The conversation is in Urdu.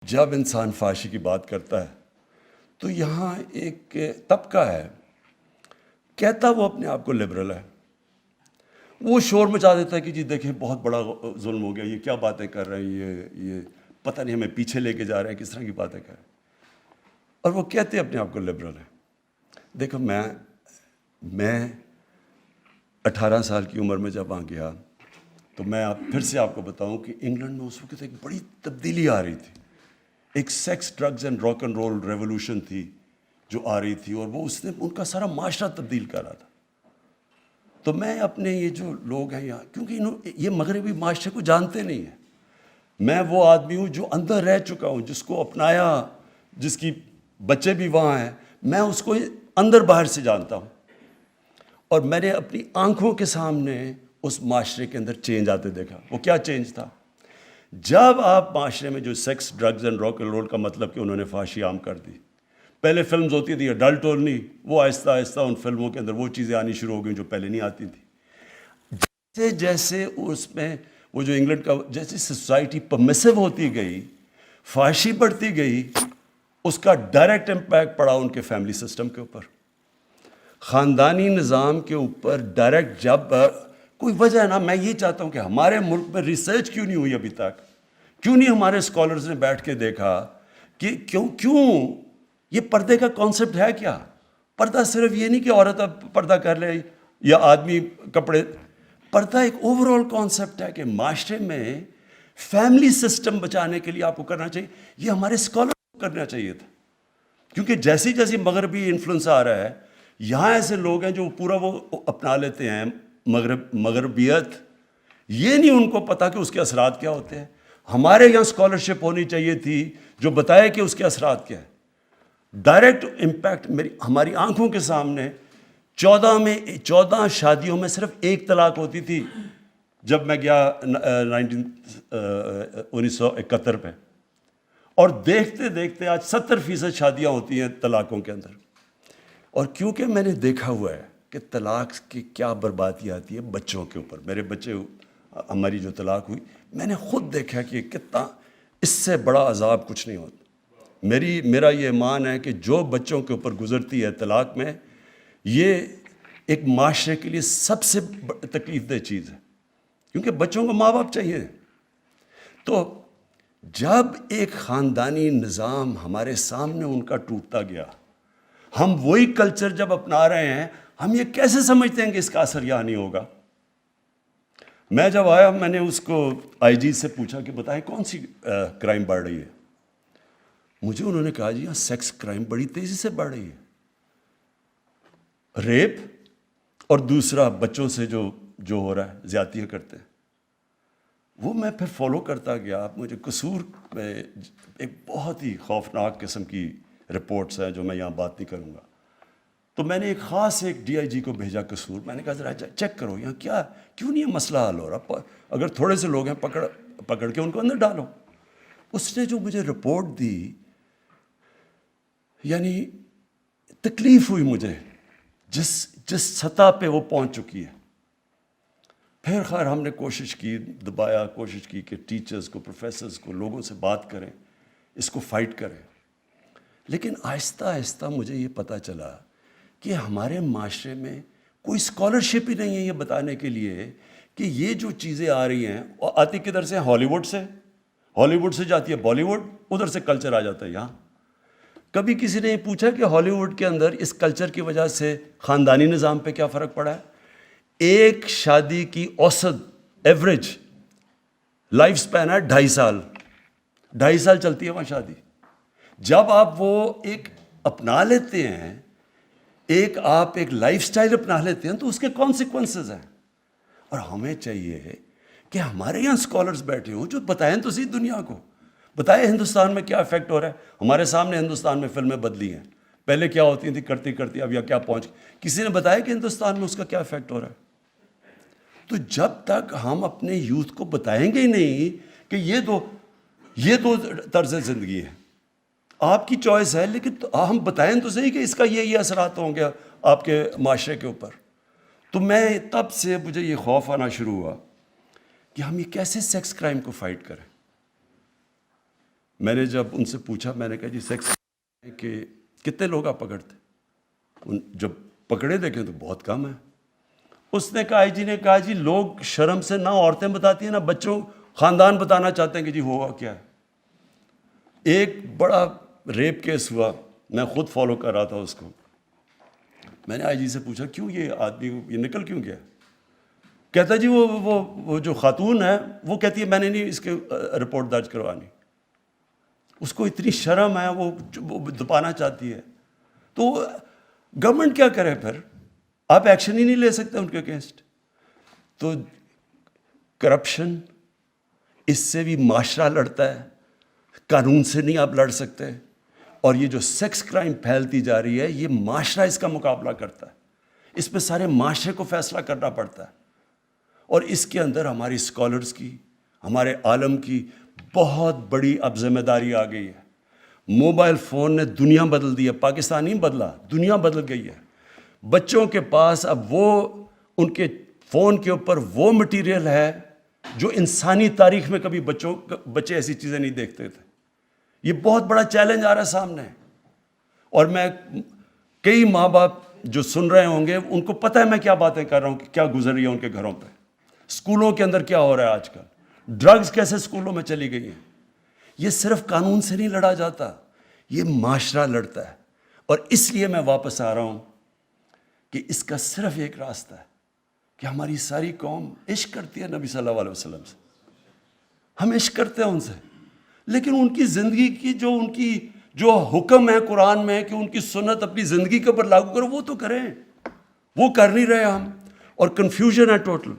جب انسان فحاشی کی بات کرتا ہے تو یہاں ایک طبقہ ہے کہتا وہ اپنے آپ کو لبرل ہے، وہ شور مچا دیتا ہے کہ جی دیکھیں بہت بڑا ظلم ہو گیا، یہ کیا باتیں کر رہے ہیں، یہ پتہ نہیں ہمیں پیچھے لے کے جا رہے ہیں، کس طرح کی باتیں کر رہے ہیں، اور وہ کہتے ہیں اپنے آپ کو لبرل ہے۔ دیکھو میں 18 سال کی عمر میں جب وہاں گیا تو میں پھر سے آپ کو بتاؤں کہ انگلینڈ میں اس وقت ایک بڑی تبدیلی آ رہی تھی، ایک sex drugs and rock and roll revolution تھی جو آ رہی تھی، اور وہ اس نے ان کا سارا معاشرہ تبدیل کر رہا تھا۔ تو میں اپنے یہ جو لوگ ہیں یہاں، کیونکہ یہ مغربی معاشرے کو جانتے نہیں ہیں، میں وہ آدمی ہوں جو اندر رہ چکا ہوں، جس کو اپنایا، جس کی بچے بھی وہاں ہیں، میں اس کو اندر باہر سے جانتا ہوں، اور میں نے اپنی آنکھوں کے سامنے اس معاشرے کے اندر چینج آتے دیکھا۔ وہ کیا چینج تھا؟ جب آپ معاشرے میں جو sex drugs and rock and roll کا مطلب کہ انہوں نے فحاشی عام کر دی، پہلے فلمز ہوتی تھی اڈلٹ اونلی، وہ آہستہ آہستہ ان فلموں کے اندر وہ چیزیں آنی شروع ہو گئیں جو پہلے نہیں آتی تھی۔ جیسے جیسے اس میں وہ جو انگلینڈ کا جیسے سوسائٹی پرمیسو ہوتی گئی، فحاشی بڑھتی گئی، اس کا ڈائریکٹ امپیکٹ پڑا ان کے فیملی سسٹم کے اوپر، خاندانی نظام کے اوپر ڈائریکٹ۔ جب کوئی وجہ ہے نا، میں یہ چاہتا ہوں کہ ہمارے ملک میں ریسرچ کیوں نہیں ہوئی ابھی تک، کیوں نہیں ہمارے اسکالرز نے بیٹھ کے دیکھا کہ کیوں یہ پردے کا کانسیپٹ ہے کیا؟ پردہ صرف یہ نہیں کہ عورت اب پردہ کر لے یا آدمی کپڑے، پردہ ایک اوور آل کانسیپٹ ہے کہ معاشرے میں فیملی سسٹم بچانے کے لیے آپ کو کرنا چاہیے۔ یہ ہمارے اسکالر کو کرنا چاہیے تھا، کیونکہ جیسی جیسی مغربی انفلوئنس آ رہا ہے، یہاں ایسے لوگ ہیں جو پورا وہ اپنا لیتے ہیں مغربیت، یہ نہیں ان کو پتا کہ اس کے اثرات کیا ہوتے ہیں۔ ہمارے یہاں اسکالرشپ ہونی چاہیے تھی جو بتائے کہ اس کے اثرات کیا ہے، ڈائریکٹ امپیکٹ ہماری آنکھوں کے سامنے۔ 14 شادیوں میں صرف ایک طلاق ہوتی تھی جب میں گیا 1971 پہ، اور دیکھتے دیکھتے آج 70% شادیاں ہوتی ہیں طلاقوں کے اندر۔ اور کیونکہ میں نے دیکھا ہوا ہے کہ طلاق کی کیا بربادی آتی ہے بچوں کے اوپر، میرے بچے، ہماری جو طلاق ہوئی، میں نے خود دیکھا کہ کتنا اس سے بڑا عذاب کچھ نہیں ہوتا۔ میرا یہ ایمان ہے کہ جو بچوں کے اوپر گزرتی ہے طلاق میں، یہ ایک معاشرے کے لیے سب سے تکلیف دہ چیز ہے، کیونکہ بچوں کو ماں باپ چاہیے۔ تو جب ایک خاندانی نظام ہمارے سامنے ان کا ٹوٹتا گیا، ہم وہی کلچر جب اپنا رہے ہیں، ہم یہ کیسے سمجھتے ہیں کہ اس کا اثر یہاں نہیں ہوگا؟ میں جب آیا، میں نے اس کو آئی جی سے پوچھا کہ بتائیں کون سی کرائم بڑھ رہی ہے؟ مجھے انہوں نے کہا جی ہاں سیکس کرائم بڑی تیزی سے بڑھ رہی ہے، ریپ، اور دوسرا بچوں سے جو ہو رہا ہے، زیادتیاں کرتے ہیں۔ وہ میں پھر فالو کرتا گیا، مجھے قصور میں ایک بہت ہی خوفناک قسم کی رپورٹس ہیں جو میں یہاں بات نہیں کروں گا۔ تو میں نے ایک خاص ڈی آئی جی کو بھیجا قصور، میں نے کہا ذرا چیک کرو یہاں کیوں نہیں یہ مسئلہ حل ہو رہا، اگر تھوڑے سے لوگ ہیں پکڑ کے ان کو اندر ڈالو۔ اس نے جو مجھے رپورٹ دی، یعنی تکلیف ہوئی مجھے جس سطح پہ وہ پہنچ چکی ہے۔ پھر خیر ہم نے کوشش کی کہ ٹیچرز کو، پروفیسرز کو، لوگوں سے بات کریں، اس کو فائٹ کریں، لیکن آہستہ آہستہ مجھے یہ پتہ چلا کہ ہمارے معاشرے میں کوئی اسکالرشپ ہی نہیں ہے یہ بتانے کے لیے کہ یہ جو چیزیں آ رہی ہیں، اور آتی کدھر سے؟ ہالی ووڈ سے جاتی ہے بالی ووڈ، ادھر سے کلچر آ جاتا ہے یہاں۔ کبھی کسی نے یہ پوچھا کہ ہالی ووڈ کے اندر اس کلچر کی وجہ سے خاندانی نظام پہ کیا فرق پڑا ہے؟ ایک شادی کی اوسط ایوریج لائف سپین ہے 2.5 سال، 2.5 سال چلتی ہے وہاں شادی۔ جب آپ وہ ایک اپنا لیتے ہیں، آپ ایک لائف سٹائل اپنا لیتے ہیں، تو اس کے کانسیکوینسز ہیں۔ اور ہمیں چاہیے کہ ہمارے یہاں اسکالرز بیٹھے ہوں جو بتائیں تو صحیح دنیا کو، بتائیں ہندوستان میں کیا افیکٹ ہو رہا ہے۔ ہمارے سامنے ہندوستان میں فلمیں بدلی ہیں، پہلے کیا ہوتی تھیں کرتی اب یا کیا پہنچ، کسی نے بتایا کہ ہندوستان میں اس کا کیا افیکٹ ہو رہا ہے؟ تو جب تک ہم اپنے یوتھ کو بتائیں گے ہی نہیں کہ یہ دو طرز زندگی ہے، آپ کی چوائس ہے، لیکن ہم بتائیں تو صحیح کہ اس کا یہ اثرات ہوں گے آپ کے معاشرے کے اوپر۔ تو میں تب سے مجھے یہ خوف آنا شروع ہوا کہ ہم یہ کیسے سیکس کرائم کو فائٹ کریں۔ میں نے جب ان سے پوچھا، میں نے کہا جی سیکس کہ کتنے لوگ آپ پکڑتے؟ جب پکڑے دیکھیں تو بہت کم ہے. اس نے کہا آئی جی نے کہا جی لوگ شرم سے نہ عورتیں بتاتی ہیں نہ بچوں خاندان بتانا چاہتے ہیں کہ جی ہوا کیا ہے. ایک بڑا ریپ کیس ہوا، میں خود فالو کر رہا تھا اس کو. میں نے آئی جی سے پوچھا کیوں یہ آدمی یہ نکل کیوں گیا؟ کہتا جی وہ جو خاتون ہے وہ کہتی ہے میں نے نہیں اس کے رپورٹ درج کروانی. اس کو اتنی شرم ہے، وہ دبانا چاہتی ہے. تو گورنمنٹ کیا کرے پھر؟ آپ ایکشن ہی نہیں لے سکتے ان کے اگینسٹ. تو کرپشن، اس سے بھی معاشرہ لڑتا ہے، قانون سے نہیں آپ لڑ سکتے. اور یہ جو سیکس کرائم پھیلتی جا رہی ہے، یہ معاشرہ اس کا مقابلہ کرتا ہے. اس میں سارے معاشرے کو فیصلہ کرنا پڑتا ہے. اور اس کے اندر ہماری اسکالرز کی، ہمارے عالم کی بہت بڑی اب ذمہ داری آ گئی ہے. موبائل فون نے دنیا بدل دی ہے، پاکستان نہیں بدلا، دنیا بدل گئی ہے. بچوں کے پاس اب وہ ان کے فون کے اوپر وہ مٹیریل ہے جو انسانی تاریخ میں کبھی بچے ایسی چیزیں نہیں دیکھتے تھے. یہ بہت بڑا چیلنج آ رہا ہے سامنے. اور میں کئی ماں باپ جو سن رہے ہوں گے ان کو پتہ ہے میں کیا باتیں کر رہا ہوں کہ کیا گزر رہی ہے ان کے گھروں پہ. اسکولوں کے اندر کیا ہو رہا ہے آج کل، ڈرگز کیسے اسکولوں میں چلی گئی ہیں. یہ صرف قانون سے نہیں لڑا جاتا، یہ معاشرہ لڑتا ہے. اور اس لیے میں واپس آ رہا ہوں کہ اس کا صرف ایک راستہ ہے کہ ہماری ساری قوم عشق کرتی ہے نبی صلی اللہ علیہ وسلم سے. ہم عشق کرتے ہیں ان سے، لیکن ان کی زندگی کی جو حکم ہے قرآن میں کہ ان کی سنت اپنی زندگی کے اوپر لاگو کرو، وہ تو کریں. وہ کر نہیں رہے ہم، اور کنفیوژن ہے ٹوٹل.